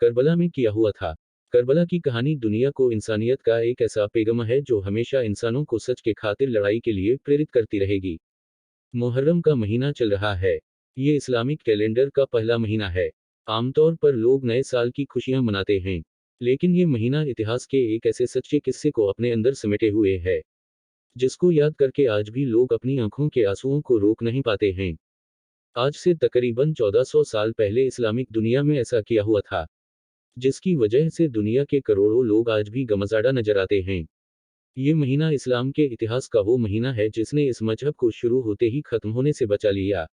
Karbala में किया हुआ था। करबला की कहानी दुनिया को इंसानियत का एक ऐसा पैगाम है जो हमेशा इंसानों को सच के खातिर लड़ाई के लिए प्रेरित करती रहेगी। मुहर्रम का महीना चल रहा है। ये इस्लामिक कैलेंडर का पहला महीना है। आमतौर पर लोग नए साल की खुशियां मनाते हैं। लेकिन ये महीना इतिहास के एक ऐसे सच्चे किस्से को अपने अंदर समेटे हुए है, जिसको याद करके आज भी लोग अपनी आंखों के आंसुओं को रोक नहीं पाते हैं। आज से तकरीबन 1400 साल पहले इस्लामिक दुनिया में ऐसा किया हुआ था, जिसकी वजह से दुनिया के करोड़ों लोग आज भी गमज़ादा नजर आते हैं। ये महीना इस्लाम के इतिहास का वो महीना है जिसने इस मजहब को शुरू होते ही खत्म होने से बचा लिया,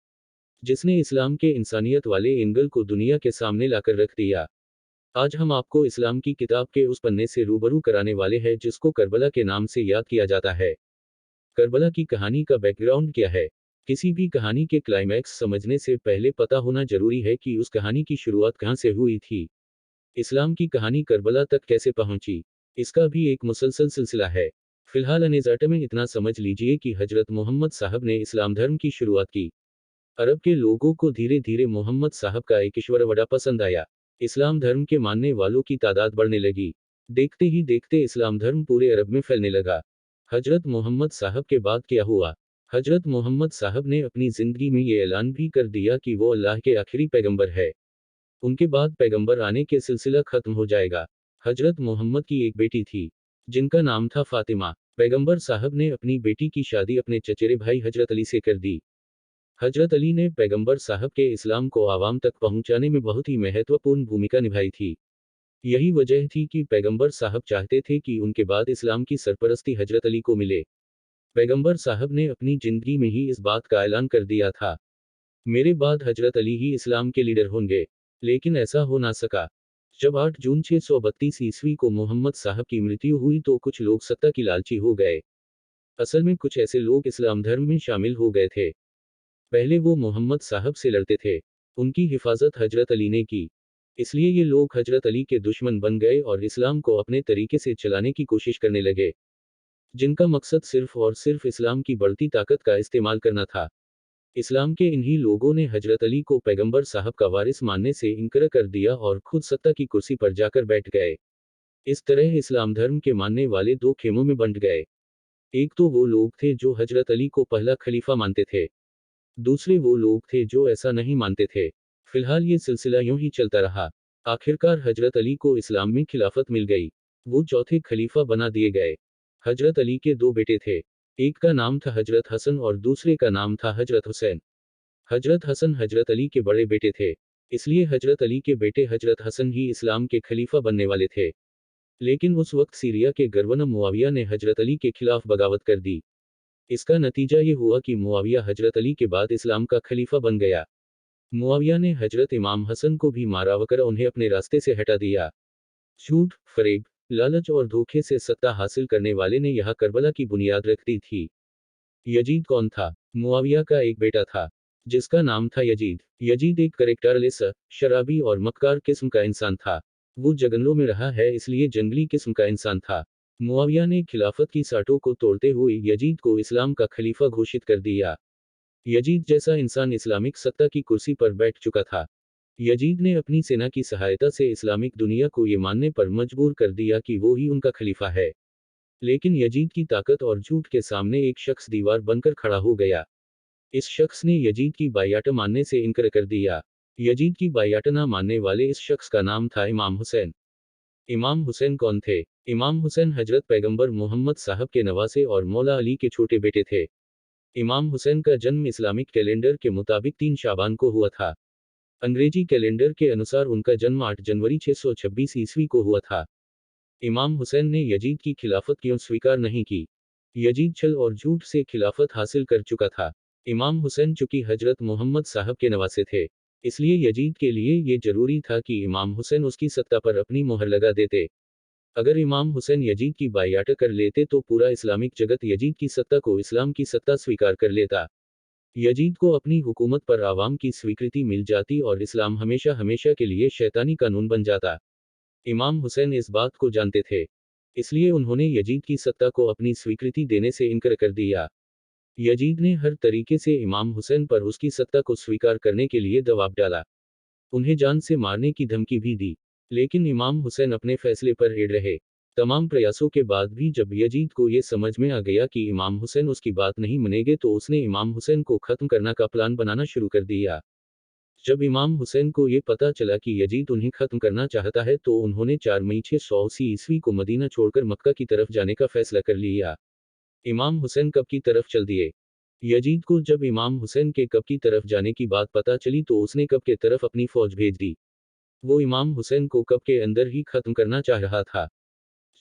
जिसने इस्लाम के इंसानियत वाले एंगल को दुनिया के सामने लाकर रख दिया। आज हम आपको इस्लाम की किताब के उस पन्ने से रूबरू कराने वाले हैं जिसको करबला के नाम से याद किया जाता है। करबला की कहानी का बैकग्राउंड क्या है? किसी भी कहानी के क्लाइमैक्स समझने से पहले पता होना जरूरी है कि उस कहानी की शुरुआत कहाँ से हुई थी। इस्लाम की कहानी करबला तक कैसे पहुंची, इसका भी एक मुसलसल सिलसिला है। फिलहाल अनेज़ाट में इतना समझ लीजिए कि हजरत मोहम्मद साहब ने इस्लाम धर्म की शुरुआत की। अरब के लोगों को धीरे धीरे मोहम्मद साहब का एक ईश्वर बड़ा पसंद आया। इस्लाम धर्म के मानने वालों की तादाद बढ़ने लगी। देखते ही देखते इस्लाम धर्म पूरे अरब में फैलने लगा। हजरत मोहम्मद साहब के बाद क्या हुआ? हजरत मोहम्मद साहब ने अपनी जिंदगी में ये ऐलान भी कर दिया कि वो अल्लाह के आखिरी पैगंबर है। उनके बाद पैगंबर आने के सिलसिला खत्म हो जाएगा। हजरत मोहम्मद की एक बेटी थी, जिनका नाम था फातिमा। पैगंबर साहब ने अपनी बेटी की शादी अपने चचेरे भाई हजरत अली से कर दी। हजरत अली ने पैगंबर साहब के इस्लाम को आवाम तक पहुंचाने में बहुत ही महत्वपूर्ण भूमिका निभाई थी। यही वजह थी कि पैगंबर साहब चाहते थे कि उनके बाद इस्लाम की सरपरस्ती हजरत अली को मिले। पैगंबर साहब ने अपनी जिंदगी में ही इस बात का ऐलान कर दिया था, मेरे बाद हजरत अली ही इस्लाम के लीडर होंगे। लेकिन ऐसा हो ना सका। जब 8 जून 632 ईस्वी को मोहम्मद साहब की मृत्यु हुई तो कुछ लोग सत्ता की लालची हो गए। असल में कुछ ऐसे लोग इस्लाम धर्म में शामिल हो गए थे। पहले वो मोहम्मद साहब से लड़ते थे। उनकी हिफाजत हजरत अली ने की। इसलिए ये लोग हजरत अली के दुश्मन बन गए और इस्लाम को अपने तरीके से चलाने की कोशिश करने लगे, जिनका मकसद सिर्फ और सिर्फ इस्लाम की बढ़ती ताकत का इस्तेमाल करना था। इस्लाम के इन्हीं लोगों ने हजरत अली को पैगंबर साहब का वारिस मानने से इनकार कर दिया और खुद सत्ता की कुर्सी पर जाकर बैठ गए। इस तरह इस्लाम धर्म के मानने वाले दो खेमों में बंट गए। एक तो वो लोग थे जो हजरत अली को पहला खलीफा मानते थे। दूसरे वो लोग थे जो ऐसा नहीं मानते थे। फिलहाल ये सिलसिला यूं ही चलता रहा। आखिरकार हजरत अली को इस्लाम में खिलाफत मिल गई। वो चौथे खलीफा बना दिए गए। हजरत अली के दो बेटे थे। एक का नाम था हजरत हसन और दूसरे का नाम था हजरत हुसैन। हजरत हसन हजरत अली के बड़े बेटे थे, इसलिए हजरत अली के बेटे हजरत हसन ही इस्लाम के खलीफा बनने वाले थे। लेकिन उस वक्त सीरिया के गवर्नर मुआविया ने हजरत अली के खिलाफ बगावत कर दी। इसका नतीजा ये हुआ कि मुआविया हजरत अली के बाद इस्लाम का खलीफा बन गया। मुआविया ने हजरत इमाम हसन को भी मारा वकर उन्हें अपने रास्ते से हटा दिया। झूठ, फरेब, लालच और धोखे से सत्ता हासिल करने वाले ने यहाँ करबला की बुनियाद रख दी थी। यजीद कौन था? मुआविया का एक बेटा था, जिसका नाम था यजीद। यजीद एक करेक्टरलेस, शराबी और मक्कार किस्म का इंसान था। वो जंगलों में रहा है इसलिए जंगली किस्म का इंसान था। मुआविया ने खिलाफत की साटों को तोड़ते हुए यजीद को इस्लाम का खलीफा घोषित कर दिया। यजीद जैसा इंसान इस्लामिक सत्ता की कुर्सी पर बैठ चुका था। यजीद ने अपनी सेना की सहायता से इस्लामिक दुनिया को ये मानने पर मजबूर कर दिया कि वो ही उनका खलीफा है। लेकिन यजीद की ताकत और झूठ के सामने एक शख्स दीवार बनकर खड़ा हो गया। इस शख्स ने यजीद की बायआत मानने से इनकार कर दिया। यजीद की बायआत ना मानने वाले इस शख्स का नाम था इमाम हुसैन। इमाम हुसैन कौन थे? इमाम हुसैन हजरत पैगंबर मोहम्मद साहब के नवासे और मौला अली के छोटे बेटे थे। इमाम हुसैन का जन्म इस्लामिक कैलेंडर के मुताबिक 3 शाबान को हुआ था। अंग्रेजी कैलेंडर के अनुसार उनका जन्म 8 जनवरी 626 ईस्वी को हुआ था। इमाम हुसैन ने यजीद की खिलाफत क्यों स्वीकार नहीं की? यजीद छल और झूठ से खिलाफत हासिल कर चुका था। इमाम हुसैन चूंकि हजरत मोहम्मद साहब के नवासे थे, इसलिए यजीद के लिए ये जरूरी था कि इमाम हुसैन उसकी सत्ता पर अपनी मोहर लगा देते। अगर इमाम हुसैन यजीद की बायआत कर लेते तो पूरा इस्लामिक जगत यजीद की सत्ता को इस्लाम की सत्ता स्वीकार कर लेता। यजीद को अपनी हुकूमत पर आवाम की स्वीकृति मिल जाती और इस्लाम हमेशा हमेशा के लिए शैतानी कानून बन जाता। इमाम हुसैन इस बात को जानते थे, इसलिए उन्होंने यजीद की सत्ता को अपनी स्वीकृति देने से इनकार कर दिया। यजीद ने हर तरीके से इमाम हुसैन पर उसकी सत्ता को स्वीकार करने के लिए दबाव डाला। उन्हें जान से मारने की धमकी भी दी। लेकिन इमाम हुसैन अपने फैसले पर अड़े रहे। तमाम प्रयासों के बाद भी जब यजीद को ये समझ में आ गया कि इमाम हुसैन उसकी बात नहीं मानेंगे तो उसने इमाम हुसैन को खत्म करने का प्लान बनाना शुरू कर दिया। जब इमाम हुसैन को ये पता चला कि यजीद उन्हें खत्म करना चाहता है तो उन्होंने 4 मई 680 ईस्वी को मदीना छोड़कर मक्का की तरफ जाने का फैसला कर लिया। इमाम हुसैन कब की तरफ चल दिए। यजीद को जब इमाम हुसैन के कब की तरफ जाने की बात पता चली तो उसने कब के तरफ अपनी फौज भेज दी। वो इमाम हुसैन को कब के अंदर ही खत्म करना चाह रहा था।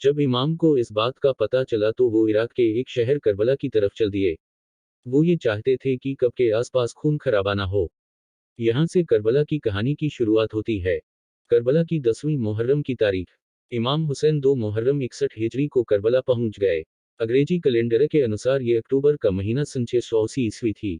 जब इमाम को इस बात का पता चला तो वो इराक के एक शहर करबला की तरफ चल दिए। वो ये चाहते थे कि कब के आसपास खून खराबा ना हो। यहाँ से करबला की कहानी की शुरुआत होती है। करबला की 10वीं मुहर्रम की तारीख। इमाम हुसैन 2 मुहर्रम 61 हिजरी को करबला पहुंच गए। अंग्रेजी कैलेंडर के अनुसार ये अक्टूबर का महीना सन 680 ईस्वी थी।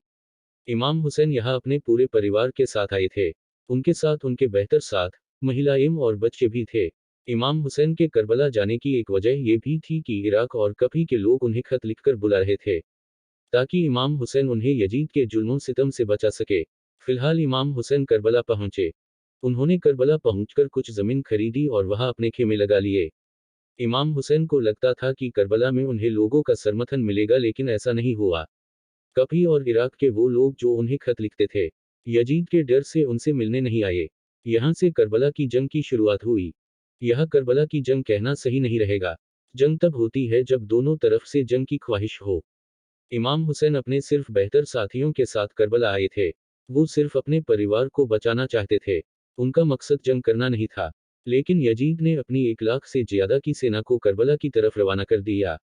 इमाम हुसैन यहाँ अपने पूरे परिवार के साथ आए थे। उनके साथ उनके बेहतर साथ, महिलाएं और बच्चे भी थे। इमाम हुसैन के करबला जाने की एक वजह ये भी थी कि इराक और कफी के लोग उन्हें खत लिखकर बुला रहे थे, ताकि इमाम हुसैन उन्हें यजीद के जुल्मों सितम से बचा सके। फिलहाल इमाम हुसैन करबला पहुंचे। उन्होंने करबला पहुंचकर कुछ जमीन खरीदी और वहां अपने खेमे लगा लिए। इमाम हुसैन को लगता था कि करबला में उन्हें लोगों का समर्थन मिलेगा, लेकिन ऐसा नहीं हुआ। कफी और इराक के वो लोग जो उन्हें खत लिखते थे, यजीद के डर से उनसे मिलने नहीं आए। यहां से करबला की जंग की शुरुआत हुई। यह करबला की जंग कहना सही नहीं रहेगा। जंग तब होती है जब दोनों तरफ से जंग की ख्वाहिश हो। इमाम हुसैन अपने सिर्फ बेहतर साथियों के साथ करबला आए थे। वो सिर्फ अपने परिवार को बचाना चाहते थे। उनका मकसद जंग करना नहीं था। लेकिन यजीद ने अपनी 1 लाख से ज्यादा की सेना को करबला की तरफ रवाना कर दिया।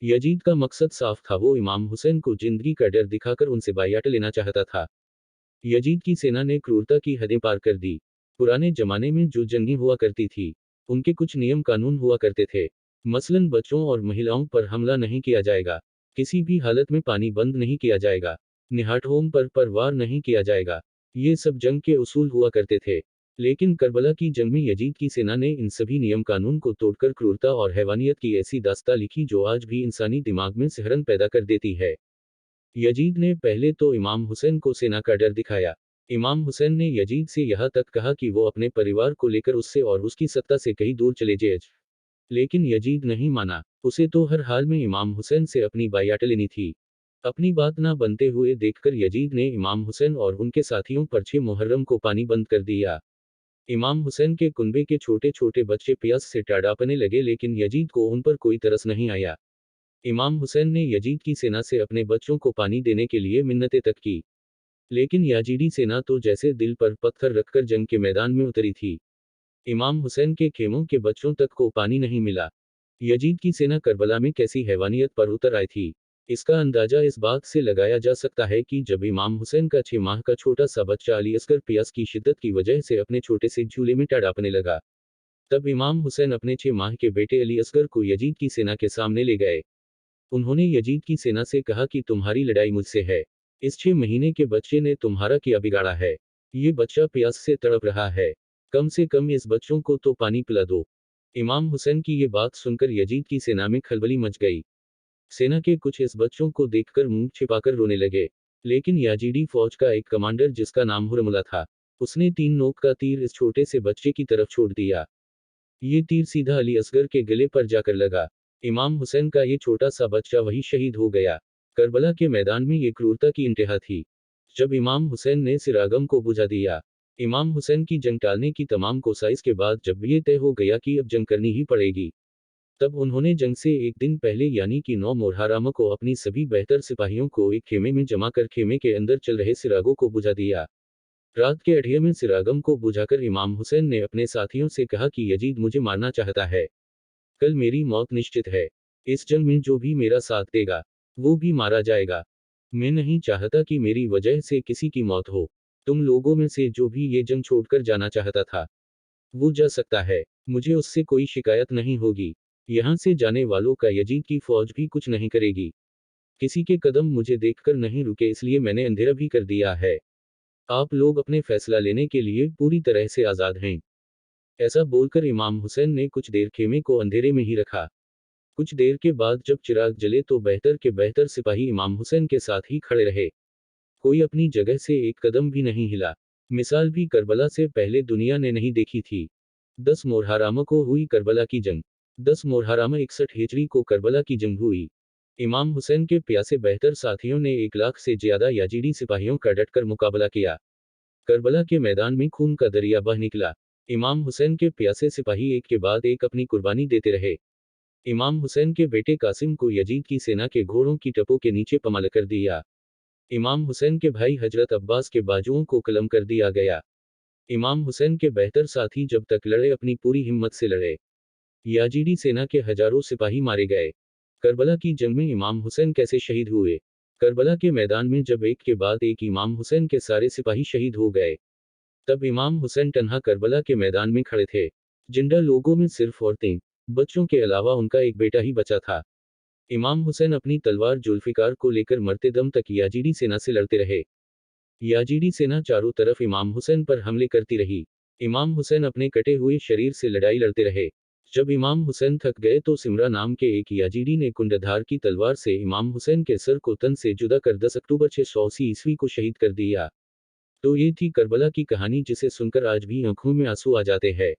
यजीद का मकसद साफ था, वो इमाम हुसैन को जिंदगी का डर दिखाकर उनसे बायआत लेना चाहता था। यजीद की सेना ने क्रूरता की हदें पार कर दी। पुराने जमाने में जो जंगी हुआ करती थी, उनके कुछ नियम कानून हुआ करते थे। मसलन बच्चों और महिलाओं पर हमला नहीं किया जाएगा। किसी भी हालत में पानी बंद नहीं किया जाएगा। निहाटहोम पर वार नहीं किया जाएगा। ये सब जंग के उसूल हुआ करते थे। लेकिन करबला की जंग में यजीद की सेना ने इन सभी नियम कानून को तोड़कर क्रूरता और हैवानियत की ऐसी दास्तां लिखी जो आज भी इंसानी दिमाग में सिहरन पैदा कर देती है। यजीद ने पहले तो इमाम हुसैन को सेना का डर दिखाया। इमाम हुसैन ने यजीद से यहाँ तक कहा कि वो अपने परिवार को लेकर उससे और उसकी सत्ता से कहीं दूर चले जाए। लेकिन यजीद नहीं माना। उसे तो हर हाल में इमाम हुसैन से अपनी बायआत लेनी थी। अपनी बात ना बनते हुए देखकर यजीद ने इमाम हुसैन और उनके साथियों पर 6 मुहर्रम को पानी बंद कर दिया। इमाम हुसैन के कुनबे के छोटे छोटे बच्चे प्यास से तड़पने लगे, लेकिन यजीद को उन पर कोई तरस नहीं आया। इमाम हुसैन ने यजीद की सेना से अपने बच्चों को पानी देने के लिए मिन्नतें तक की। लेकिन याजीदी सेना तो जैसे दिल पर पत्थर रखकर जंग के मैदान में उतरी थी। इमाम हुसैन के खेमों के बच्चों तक को पानी नहीं मिला। यजीद की सेना करबला में कैसी हैवानियत पर उतर आई थी, इसका अंदाजा इस बात से लगाया जा सकता है कि जब इमाम हुसैन का 6 माह का छोटा सा बच्चा अली असगर प्यास की शिद्दत की वजह से अपने छोटे से झूले में तड़पने लगा, तब इमाम हुसैन अपने 6 माह के बेटे अली असगर को यजीद की सेना के सामने ले गए। उन्होंने यजीद की सेना से कहा कि तुम्हारी लड़ाई मुझसे है। इस 6 महीने के बच्चे ने तुम्हारा क्या बिगाड़ा है। ये बच्चा प्यास से तड़प रहा है। कम से कम इस बच्चों को तो पानी पिला दो। इमाम हुसैन की ये बात सुनकर यजीद की सेना में खलबली मच गई। सेना के कुछ इस बच्चों को देखकर मुंह छिपाकर रोने लगे। लेकिन याजीदी फौज का एक कमांडर जिसका नाम हुरमुला था, उसने 3 नोक का तीर इस छोटे से बच्चे की तरफ छोड़ दिया। ये तीर सीधा अली असगर के गले पर जाकर लगा। इमाम हुसैन का ये छोटा सा बच्चा वही शहीद हो गया। करबला के मैदान में ये क्रूरता की इंतहा थी। जब इमाम हुसैन ने सिरागम को बुझा दिया, इमाम हुसैन की जंग टालने की तमाम कोशिश के बाद जब ये तय हो गया कि अब जंग करनी ही पड़ेगी, तब उन्होंने जंग से एक दिन पहले यानी कि 9 मुहर्रम को अपनी सभी बेहतर सिपाहियों को एक खेमे में जमा कर खेमे के अंदर चल रहे सिरागों को बुझा दिया। रात के 8 में सिरागम को बुझाकर इमाम हुसैन ने अपने साथियों से कहा कि यजीद मुझे मारना चाहता है। कल मेरी मौत निश्चित है। इस जंग में जो भी मेरा साथ देगा, वो भी मारा जाएगा। मैं नहीं चाहता कि मेरी वजह से किसी की मौत हो। तुम लोगों में से जो भी ये जंग छोड़कर जाना चाहता था, वो जा सकता है। मुझे उससे कोई शिकायत नहीं होगी। यहाँ से जाने वालों का यजीद की फौज भी कुछ नहीं करेगी। किसी के कदम मुझे देखकर नहीं रुके, इसलिए मैंने अंधेरा भी कर दिया है। आप लोग अपने फैसला लेने के लिए पूरी तरह से आज़ाद हैं। ऐसा बोलकर इमाम हुसैन ने कुछ देर खेमे को अंधेरे में ही रखा। कुछ देर के बाद जब चिराग जले तो बेहतर के बेहतर सिपाही इमाम हुसैन के साथ ही खड़े रहे। कोई अपनी जगह से एक कदम भी नहीं हिला। मिसाल भी करबला से पहले दुनिया ने नहीं देखी थी। 10 मुहर्रम को हुई करबला की जंग। 10 मुहर्रम 61 हिजरी को करबला की जंग हुई। इमाम हुसैन के प्यासे बेहतर साथियों ने 1 लाख से ज्यादा याजीडी सिपाहियों का डटकर मुकाबला किया। करबला के मैदान में खून का दरिया बह निकला। इमाम हुसैन के प्यासे सिपाही एक के बाद एक अपनी कुर्बानी देते रहे। इमाम हुसैन के बेटे कासिम को यजीद की सेना के घोड़ों की टपों के नीचे पमाल कर दिया। इमाम हुसैन के भाई हजरत अब्बास के बाजुओं को कलम कर दिया गया। इमाम हुसैन के बेहतर साथी जब तक लड़े अपनी पूरी हिम्मत से लड़े। याजीडी सेना के हजारों सिपाही मारे गए। करबला की जंग में इमाम हुसैन कैसे शहीद हुए। करबला के मैदान में जब एक के बाद एक इमाम हुसैन के सारे सिपाही शहीद हो गए, तब इमाम हुसैन तन्हा करबला के मैदान में खड़े थे। जिंदा लोगों में सिर्फ औरतें, बच्चों के अलावा उनका एक बेटा ही बचा था। इमाम हुसैन अपनी तलवार जुल्फिकार को लेकर मरते दम तक याजीडी सेना से लड़ते रहे। याजीडी सेना चारों तरफ इमाम हुसैन पर हमले करती रही। इमाम हुसैन अपने कटे हुए शरीर से लड़ाई लड़ते रहे। जब इमाम हुसैन थक गए तो सिमरा नाम के एक याजीडी ने कुंडधार की तलवार से इमाम हुसैन के सर को तन से जुदा कर 10 अक्टूबर 680 ईस्वी को शहीद कर दिया। तो ये थी करबला की कहानी जिसे सुनकर आज भी आंखों में आंसू आ जाते हैं।